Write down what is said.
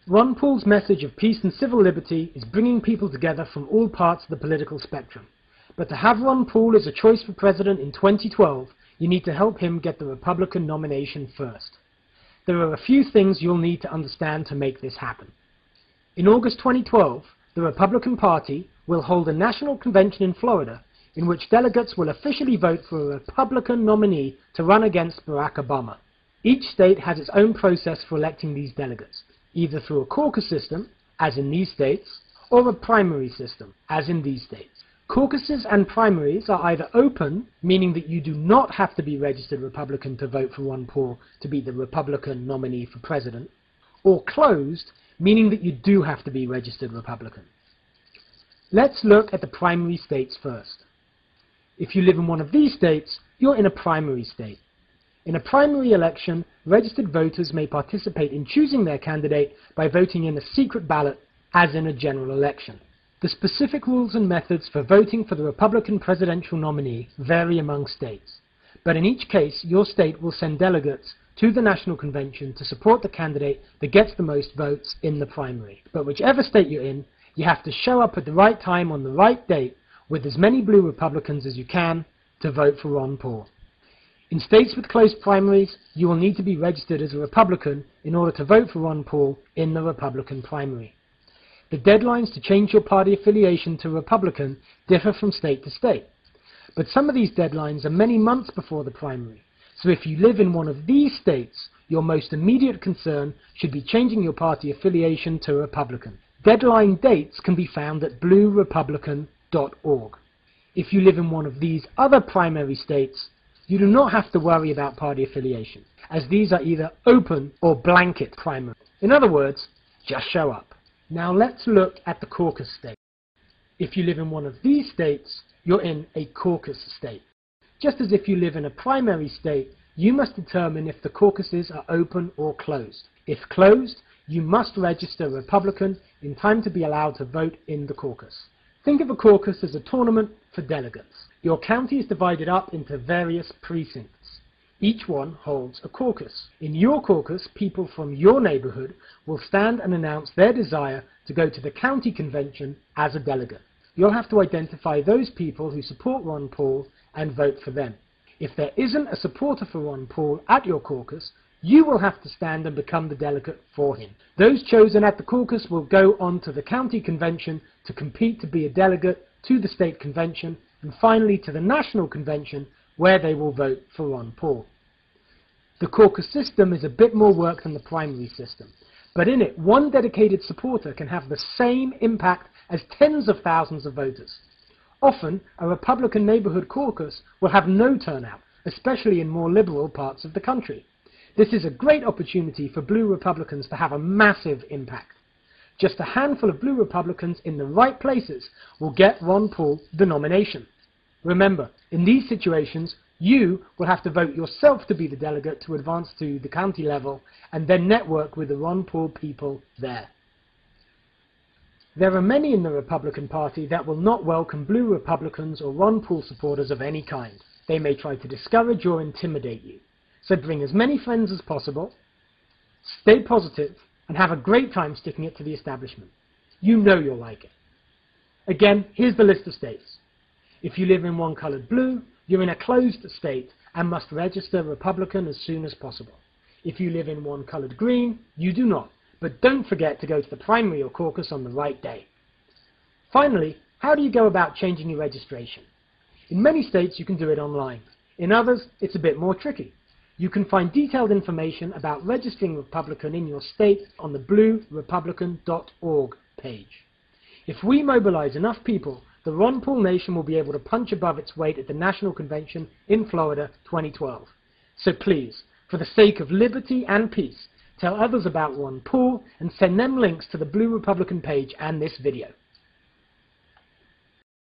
Ron Paul's message of peace and civil liberty is bringing people together from all parts of the political spectrum. But to have Ron Paul as a choice for president in 2012, you need to help him get the Republican nomination first. There are a few things you'll need to understand to make this happen. In August 2012, the Republican Party will hold a national convention in Florida in which delegates will officially vote for a Republican nominee to run against Barack Obama. Each state has its own process for electing these delegates, either through a caucus system, as in these states, or a primary system, as in these states. Caucuses and primaries are either open, meaning that you do not have to be registered Republican to vote for Ron Paul to be the Republican nominee for president, or closed, meaning that you do have to be registered Republican. Let's look at the primary states first. If you live in one of these states, you're in a primary state. In a primary election, registered voters may participate in choosing their candidate by voting in a secret ballot, as in a general election. The specific rules and methods for voting for the Republican presidential nominee vary among states, but in each case, your state will send delegates to the National Convention to support the candidate that gets the most votes in the primary. But whichever state you're in, you have to show up at the right time on the right date with as many blue Republicans as you can to vote for Ron Paul. In states with closed primaries, you will need to be registered as a Republican in order to vote for Ron Paul in the Republican primary. The deadlines to change your party affiliation to Republican differ from state to state, but some of these deadlines are many months before the primary, so if you live in one of these states, your most immediate concern should be changing your party affiliation to Republican. Deadline dates can be found at bluerepublican.org. If you live in one of these other primary states, you do not have to worry about party affiliation, as these are either open or blanket primary. In other words, just show up. Now let's look at the caucus state. If you live in one of these states, you're in a caucus state. Just as if you live in a primary state, you must determine if the caucuses are open or closed. If closed, you must register Republican in time to be allowed to vote in the caucus. Think of a caucus as a tournament for delegates. Your county is divided up into various precincts. Each one holds a caucus. In your caucus, people from your neighborhood will stand and announce their desire to go to the county convention as a delegate. You'll have to identify those people who support Ron Paul and vote for them. If there isn't a supporter for Ron Paul at your caucus, you will have to stand and become the delegate for him. Those chosen at the caucus will go on to the county convention to compete to be a delegate to the state convention and finally to the national convention where they will vote for Ron Paul. The caucus system is a bit more work than the primary system, but in it, one dedicated supporter can have the same impact as tens of thousands of voters. Often, a Republican neighborhood caucus will have no turnout, especially in more liberal parts of the country. This is a great opportunity for blue Republicans to have a massive impact. Just a handful of blue Republicans in the right places will get Ron Paul the nomination. Remember, in these situations, you will have to vote yourself to be the delegate to advance to the county level and then network with the Ron Paul people there. There are many in the Republican Party that will not welcome blue Republicans or Ron Paul supporters of any kind. They may try to discourage or intimidate you. So bring as many friends as possible, stay positive, and have a great time sticking it to the establishment. You know you'll like it. Again, here's the list of states. If you live in one colored blue, you're in a closed state and must register Republican as soon as possible. If you live in one colored green, you do not, but don't forget to go to the primary or caucus on the right day. Finally, how do you go about changing your registration? In many states you can do it online. In others, it's a bit more tricky. You can find detailed information about registering Republican in your state on the bluerepublican.org page. If we mobilize enough people, the Ron Paul Nation will be able to punch above its weight at the National Convention in Florida 2012. So please, for the sake of liberty and peace, tell others about Ron Paul and send them links to the Blue Republican page and this video.